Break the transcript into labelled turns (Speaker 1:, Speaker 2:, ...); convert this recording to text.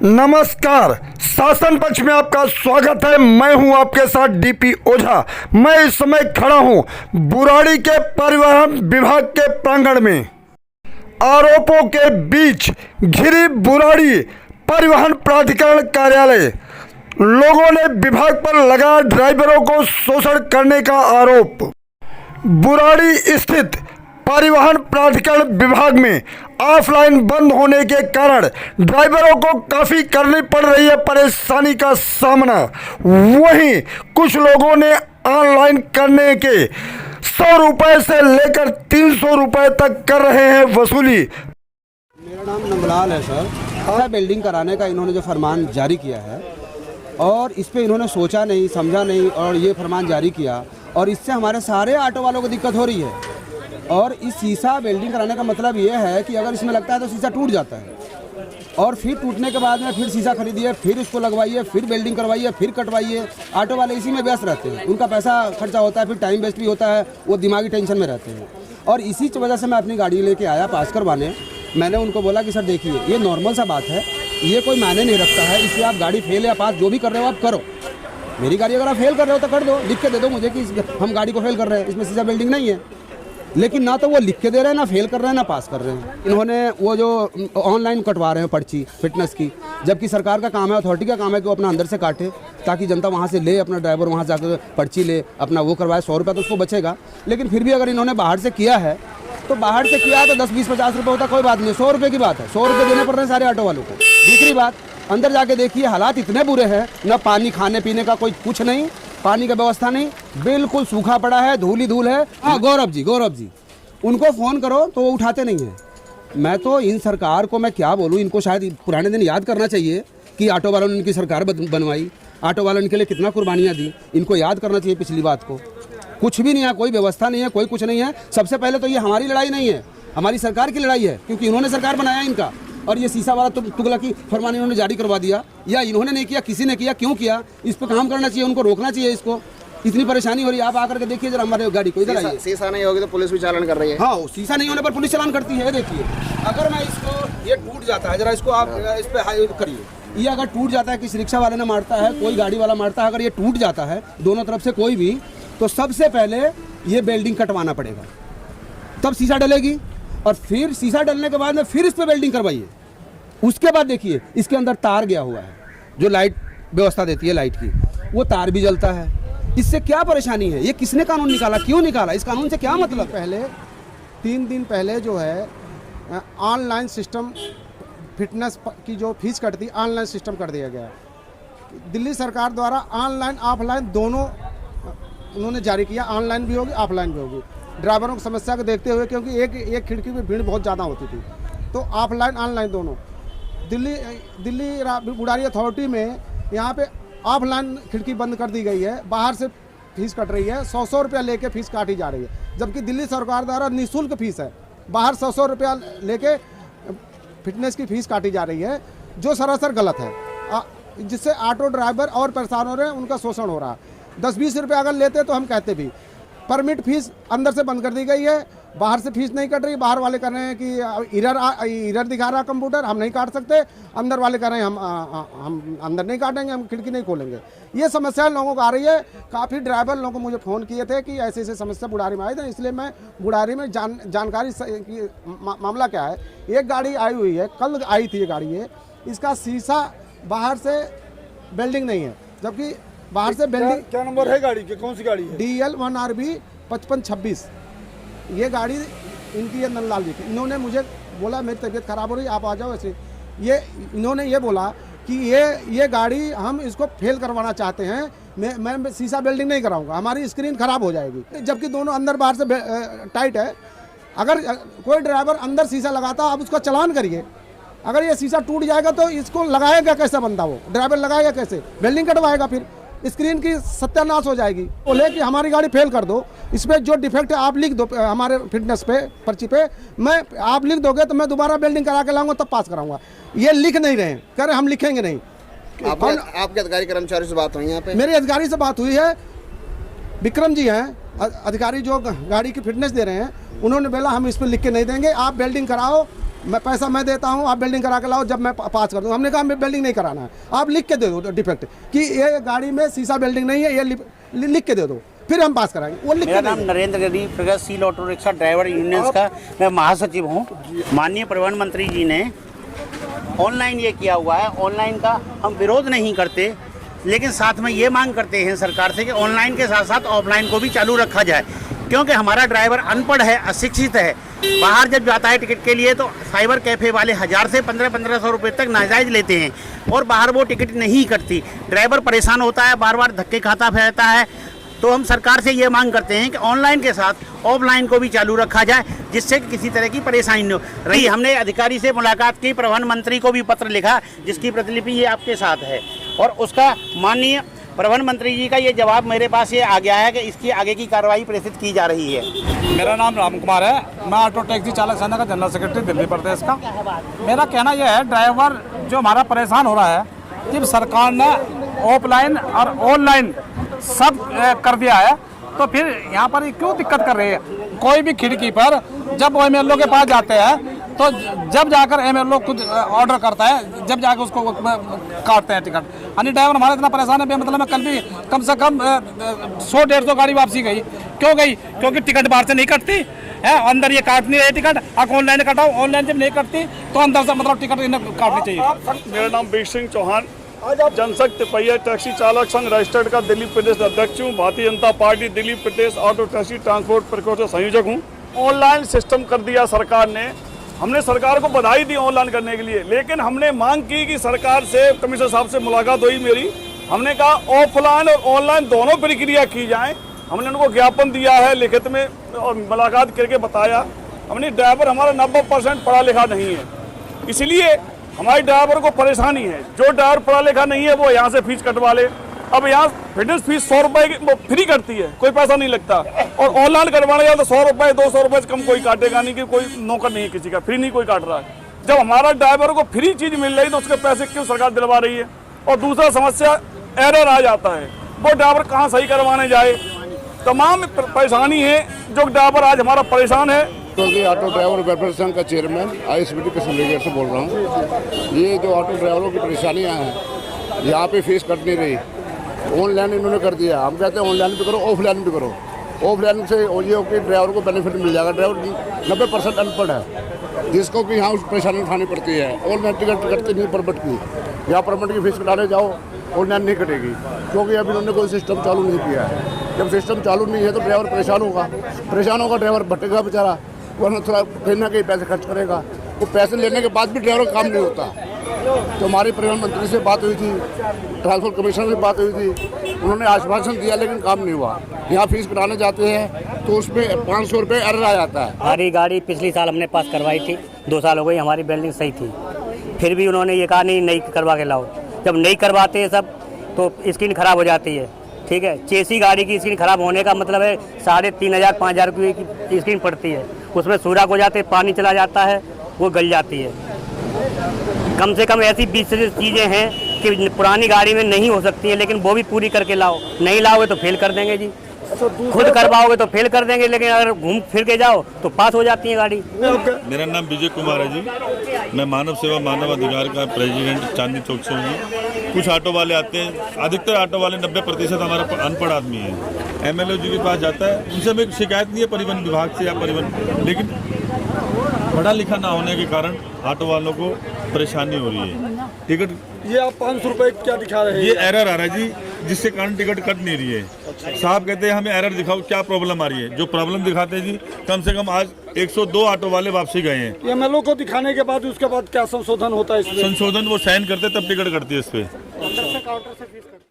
Speaker 1: नमस्कार, शासन पक्ष में आपका स्वागत है। मैं हूं आपके साथ डीपी ओझा। मैं इस समय खड़ा हूं बुराड़ी के परिवहन विभाग के प्रांगण में। आरोपों के बीच घिरी बुराड़ी परिवहन प्राधिकरण कार्यालय। लोगों ने विभाग पर लगाया ड्राइवरों को शोषण करने का आरोप। बुराड़ी स्थित परिवहन प्राधिकरण विभाग में ऑफलाइन बंद होने के कारण ड्राइवरों को काफ़ी करनी पड़ रही है परेशानी का सामना। वहीं कुछ लोगों ने ऑनलाइन करने के 100 रुपये से लेकर 300 रुपये तक कर रहे हैं वसूली।
Speaker 2: मेरा नाम नंदलाल है सर। अच्छा, बिल्डिंग कराने का इन्होंने जो फरमान जारी किया है और इस पे इन्होंने सोचा नहीं समझा नहीं और ये फरमान जारी किया और इससे हमारे सारे ऑटो वालों को दिक्कत हो रही है। और इस शीशा वेल्डिंग कराने का मतलब ये है कि अगर इसमें लगता है तो शीशा टूट जाता है और फिर टूटने के बाद में फिर शीशा खरीदिए, फिर उसको लगवाइए, फिर वेल्डिंग करवाइए, फिर कटवाइए। ऑटो वाले इसी में व्यस्त रहते हैं, उनका पैसा खर्चा होता है, फिर टाइम वेस्ट भी होता है, वो दिमागी टेंशन में रहते हैं। और इसी वजह से मैं अपनी गाड़ी लेके आया पास करवाने। मैंने उनको बोला कि सर देखिए, ये नॉर्मल सा बात है, ये कोई मायने नहीं रखता है, इसलिए आप गाड़ी फेल या पास जो भी कर रहे हो आप करो। मेरी गाड़ी अगर आप फेल कर रहे हो तो कर दो, लिख के दे दो मुझे कि हम गाड़ी को फेल कर रहे हैं, इसमें शीशा वेल्डिंग नहीं है। लेकिन ना तो वो लिख के दे रहे हैं, ना फेल कर रहे हैं, ना पास कर रहे हैं। इन्होंने वो जो ऑनलाइन कटवा रहे हैं पर्ची फिटनेस की, जबकि सरकार का काम है, अथॉरिटी का काम है कि वो अपना अंदर से काटे ताकि जनता वहाँ से ले, अपना ड्राइवर वहाँ से जाकर पर्ची ले, अपना वो करवाए। 100 रुपये तो उसको बचेगा। लेकिन फिर भी अगर इन्होंने बाहर से किया है तो बाहर से किया तो 10, 20, 50 रुपये होता, कोई बात नहीं। 100 रुपये की बात है, 100 रुपये देने पड़ रहे हैं सारे ऑटो वालों को। दूसरी बात, अंदर जाके देखिए हालात इतने बुरे हैं, न पानी खाने पीने का कोई कुछ नहीं, पानी का व्यवस्था नहीं, बिल्कुल सूखा पड़ा है, धूल ही धूल है। हाँ, गौरव जी उनको फ़ोन करो तो वो उठाते नहीं हैं। मैं तो इन सरकार को मैं क्या बोलूँ, इनको शायद पुराने दिन याद करना चाहिए कि ऑटो वालों ने इनकी सरकार बनवाई, ऑटो वालों ने इनके लिए कितना कुर्बानियाँ दी। इनको याद करना चाहिए पिछली बात को। कुछ भी नहीं है, कोई व्यवस्था नहीं है, कोई कुछ नहीं है। सबसे पहले तो ये हमारी लड़ाई नहीं है, हमारी सरकार की लड़ाई है, क्योंकि इन्होंने सरकार बनाया इनका। और ये शीशा वाला तुगलकी फरमान इन्होंने जारी करवा दिया, या इन्होंने नहीं किया, किसी ने किया, क्यों किया? इस पर काम करना चाहिए, उनको रोकना चाहिए। इसको इतनी परेशानी हो रही है, आप आकर के देखिए जरा हमारे गाड़ी को। इधर आइए।
Speaker 3: शीशा नहीं होगी तो पुलिस भी चालान कर रही है।
Speaker 2: हाँ, शीशा नहीं होने पर पुलिस चालान करती है। देखिए, अगर मैं इसको, ये टूट जाता है, जरा इसको आप इस पे हाई करिए। ये अगर टूट जाता है, किसी रिक्शा वाले ने मारता है, कोई गाड़ी वाला मारता है, अगर ये टूट जाता है दोनों तरफ से कोई भी, तो सबसे पहले ये वेल्डिंग कटवाना पड़ेगा, तब शीशा डलेगी। और फिर शीशा डलने के बाद में फिर इस पर वेल्डिंग करवाइए। उसके बाद देखिए, इसके अंदर तार गया हुआ है, जो लाइट व्यवस्था देती है लाइट की, वो तार भी जलता है। इससे क्या परेशानी है? ये किसने कानून निकाला, क्यों निकाला, इस कानून से क्या मतलब?
Speaker 4: पहले 3 दिन पहले जो है ऑनलाइन सिस्टम फिटनेस की जो फीस कटती, ऑनलाइन सिस्टम कर दिया गया। दिल्ली सरकार द्वारा ऑनलाइन ऑफलाइन दोनों उन्होंने जारी किया, ऑनलाइन भी होगी ऑफलाइन भी होगी। ड्राइवरों की समस्या को देखते हुए, क्योंकि एक खिड़की में भीड़ बहुत ज़्यादा होती थी, तो ऑफलाइन ऑनलाइन दोनों। दिल्ली बुराड़ी अथॉरिटी में यहाँ पे ऑफलाइन खिड़की बंद कर दी गई है, बाहर से फीस कट रही है, 100 रुपया लेके फीस काटी जा रही है। जबकि दिल्ली सरकार द्वारा निःशुल्क फीस है, बाहर 100 रुपया लेके फिटनेस की फीस काटी जा रही है, जो सरासर गलत है, जिससे ऑटो ड्राइवर और परेशान हो रहे हैं, उनका शोषण हो रहा है। 10-20 रुपये अगर लेते तो हम कहते भी। परमिट फीस अंदर से बंद कर दी गई है, बाहर से फीस नहीं कट रही। बाहर वाले कह रहे हैं कि इरर दिखा रहा कंप्यूटर, हम नहीं काट सकते। अंदर वाले कह रहे हैं हम अंदर नहीं काटेंगे, हम खिड़की नहीं खोलेंगे। ये समस्या लोगों को आ रही है। काफ़ी ड्राइवर लोगों को मुझे फ़ोन किए थे कि ऐसे ऐसे समस्या बुढ़ारी में आई थी, इसलिए मैं बुढ़ारी में जानकारी की मामला क्या है। एक गाड़ी आई हुई है, कल आई थी ये गाड़ी है, इसका शीशा बाहर से वेल्डिंग नहीं है, जबकि बाहर से वेल्डिंग।
Speaker 1: क्या नंबर है गाड़ी के, कौन सी गाड़ी है?
Speaker 4: DL1RB 5526। ये गाड़ी इनकी है, नंदलाल जी की। इन्होंने मुझे बोला मेरी तबीयत ख़राब हो रही है, आप आ जाओ। ऐसे इन्होंने ये बोला कि ये गाड़ी हम इसको फेल करवाना चाहते हैं, मैं शीशा वेल्डिंग नहीं कराऊंगा, हमारी स्क्रीन ख़राब हो जाएगी। जबकि दोनों अंदर बाहर से टाइट है। अगर कोई ड्राइवर अंदर शीशा लगाता, आप उसका चालान करिए। अगर ये शीशा टूट जाएगा तो इसको लगाएगा कैसे बंदा? वो ड्राइवर लगाएगा कैसे? वेल्डिंग कटवाएगा, फिर स्क्रीन की सत्यानाश हो जाएगी। बोले कि हमारी गाड़ी फेल कर दो, इसमें जो डिफेक्ट है आप लिख दो हमारे फिटनेस पे पर्ची पे, आप लिख दोगे तो मैं दोबारा वेल्डिंग करा के लाऊंगा, तब पास कराऊंगा। ये लिख नहीं रहे, कह रहे हम लिखेंगे नहीं।
Speaker 3: आपके अधिकारी कर्मचारी से बात हुई यहाँ पे?
Speaker 4: मेरे अधिकारी से बात हुई है, विक्रम जी हैं अधिकारी जो गाड़ी की फिटनेस दे रहे हैं। उन्होंने बोला हम इस पर लिख के नहीं देंगे, आप वेल्डिंग कराओ मैं पैसा मैं देता हूँ, आप बिल्डिंग करा के लाओ, जब मैं पास कर दूँ। हमने कहा हमें बिल्डिंग नहीं कराना है, आप लिख के दे दो डिफेक्ट कि ये गाड़ी में शीशा बिल्डिंग नहीं है, ये लिख के दे दो, फिर हम पास कराएंगे। वो लिख
Speaker 5: मेरा
Speaker 4: के
Speaker 5: नाम नरेंद्र गिरी, प्रगतिशील ऑटो रिक्शा ड्राइवर यूनियंस का मैं महासचिव हूँ। माननीय परिवहन मंत्री जी ने ऑनलाइन ये किया हुआ है। ऑनलाइन का हम विरोध नहीं करते, लेकिन साथ में ये मांग करते हैं सरकार से कि ऑनलाइन के साथ साथ ऑफलाइन को भी चालू रखा जाए, क्योंकि हमारा ड्राइवर अनपढ़ है, अशिक्षित है। बाहर जब जाता है टिकट के लिए तो साइबर कैफ़े वाले 1000 से 1500 रुपये तक नाजायज़ लेते हैं और बाहर वो टिकट नहीं कटती। ड्राइवर परेशान होता है, बार बार धक्के खाता रहता है। तो हम सरकार से ये मांग करते हैं कि ऑनलाइन के साथ ऑफलाइन को भी चालू रखा जाए, जिससे कि किसी तरह की परेशानी न रही। हमने अधिकारी से मुलाकात की, परिवहन मंत्री को भी पत्र लिखा, जिसकी प्रतिलिपि ये आपके साथ है, और उसका माननीय परिवहन मंत्री जी का ये जवाब मेरे पास ये आ गया है कि इसकी आगे की कार्रवाई प्रेषित की जा रही है।
Speaker 6: मेरा नाम राम कुमार है, मैं ऑटो टैक्सी चालक संघ का जनरल सेक्रेटरी दिल्ली प्रदेश का। मेरा कहना यह है, ड्राइवर जो हमारा परेशान हो रहा है, जब सरकार ने ऑफलाइन और ऑनलाइन सब कर दिया है, तो फिर यहाँ पर क्यों दिक्कत कर रही है? कोई भी खिड़की पर जब एमएलओ के पास जाते हैं तो जब जाकर एमएलओ खुद ऑर्डर करता है, जब जाकर उसको काटते हैं टिकट। यानी ड्राइवर हमारा इतना परेशान है, मतलब मैं कल भी कम से कम 100-150 गाड़ी वापसी गई। क्यों गई? क्योंकि टिकट बाहर से नहीं कटती है, अंदर ये काट नहीं रहे टिकट। आप ऑनलाइन कटाओ, ऑनलाइन जब नहीं कटती तो अंदर से मतलब टिकट इन्हें काटनी चाहिए।
Speaker 7: मेरा नाम बीर सिंह चौहान, जनशक्ति पहिया टैक्सी चालक संघ रजिस्टर्ड का दिल्ली प्रदेश अध्यक्ष हूँ। भारतीय जनता पार्टी दिल्ली प्रदेश ऑटो टैक्सी ट्रांसपोर्ट प्रकोष्ठ संयोजक हूँ। ऑनलाइन सिस्टम कर दिया सरकार ने, हमने सरकार को बधाई दी ऑनलाइन करने के लिए, लेकिन हमने मांग की कि सरकार से, कमिश्नर साहब से मुलाकात हुई मेरी। हमने कहा ऑफलाइन और ऑनलाइन दोनों प्रक्रिया की जाए। हमने उनको ज्ञापन दिया है लिखित में और मुलाकात करके बताया। हमने ड्राइवर हमारा 90% पढ़ा लिखा नहीं है, इसलिए हमारे ड्राइवर को परेशानी है। जो ड्राइवर पढ़ा लिखा नहीं है वो यहाँ से फीस कटवा ले। अब यहाँ फिटनेस फीस 100 रुपये की फ्री करती है, कोई पैसा नहीं लगता, और ऑनलाइन करवाने जाए तो 100 रुपये 200 रुपये से कम कोई काटेगा नहीं, कि कोई नौकर नहीं है किसी का, फ्री नहीं कोई काट रहा है। जब हमारा ड्राइवर को फ्री चीज़ मिल रही तो उसके पैसे क्यों सरकार दिलवा रही है? और दूसरा समस्या एरर आ जाता है, वो ड्राइवर कहाँ सही करवाने जाए। तमाम परेशानी है, जो ड्राइवर आज हमारा परेशान है।
Speaker 8: ऑटो ड्राइवर वेलफेयर संघ का चेयरमैन ISBT कसमलीगढ़ से बोल रहा हूँ। ये जो ऑटो ड्राइवरों की परेशानियाँ हैं, यहाँ पे फीस कट नहीं रही, ऑनलाइन इन्होंने कर दिया। हम कहते हैं ऑनलाइन भी करो, ऑफलाइन भी करो। ऑफलाइन से ये हो कि ड्राइवर को बेनिफिट मिल जाएगा। ड्राइवर 90% अनपढ़ है, जिसको कि यहाँ परेशानी उठानी पड़ती है। ऑनलाइन टिकट कटती नहीं परमिट की, यहाँ परमिट की फीस कटाने जाओ ऑनलाइन नहीं कटेगी, क्योंकि अभी इन्होंने कोई सिस्टम चालू नहीं किया है। जब सिस्टम चालू नहीं है तो ड्राइवर परेशान होगा, ड्राइवर भटकेगा बेचारा, वरना थोड़ा कहीं ना कहीं पैसे खर्च करेगा। वो पैसे लेने के बाद भी ड्राइवर का काम नहीं होता। तो हमारी परिवहन मंत्री से बात हुई थी, ट्रांसपोर्ट कमिश्नर से बात हुई थी, उन्होंने आश्वासन दिया लेकिन काम नहीं हुआ। यहाँ फीस कटाने जाते हैं तो उसमें 500 रुपये एरर आ जाता है।
Speaker 5: हमारी गाड़ी पिछली साल हमने पास करवाई थी, 2 साल हो गई, हमारी बिल्डिंग सही थी, फिर भी उन्होंने ये कहा नहीं करवा के लाओ। जब नहीं करवाते सब तो स्क्रीन खराब हो जाती है। ठीक है, चेसी गाड़ी की स्क्रीन खराब होने का मतलब है 3500-5000 रुपये की स्क्रीन पड़ती है, उसमें सुराख हो जाते, पानी चला जाता है, वो गल जाती है। कम से कम ऐसी 20 चीज़ें हैं कि पुरानी गाड़ी में नहीं हो सकती है, लेकिन वो भी पूरी करके लाओ। नहीं लाओगे तो फेल कर देंगे जी, खुद करवाओगे तो फेल कर देंगे, लेकिन अगर घूम फिर के जाओ तो पास हो जाती है गाड़ी।
Speaker 9: मेरा नाम विजय कुमार है जी, मैं मानव सेवा मानव अधिकार का प्रेसिडेंट चांदनी चौक से हूँ। कुछ ऑटो वाले आते हैं, अधिकतर ऑटो वाले 90% हमारा अनपढ़ आदमी है। MLO जी के पास जाता है, उनसे हमें शिकायत नहीं है परिवहन विभाग से या परिवहन, लेकिन पढ़ा लिखा ना होने के कारण ऑटो वालों को परेशानी हो रही है। टिकट
Speaker 1: ये आप 500 रुपये क्या दिखा रहे हैं?
Speaker 9: ये एरर आ रहा है जी, जिसके कारण टिकट कट नहीं रही है। साहब कहते हैं हमें एरर दिखाओ, क्या प्रॉब्लम आ रही है। जो प्रॉब्लम दिखाते हैं जी, कम से कम आज 102 ऑटो वाले वापसी गए हैं।
Speaker 1: MLO को दिखाने के बाद उसके बाद क्या संशोधन होता है इसमें?
Speaker 9: संशोधन वो साइन करते तब टिकट कटती है इस पे।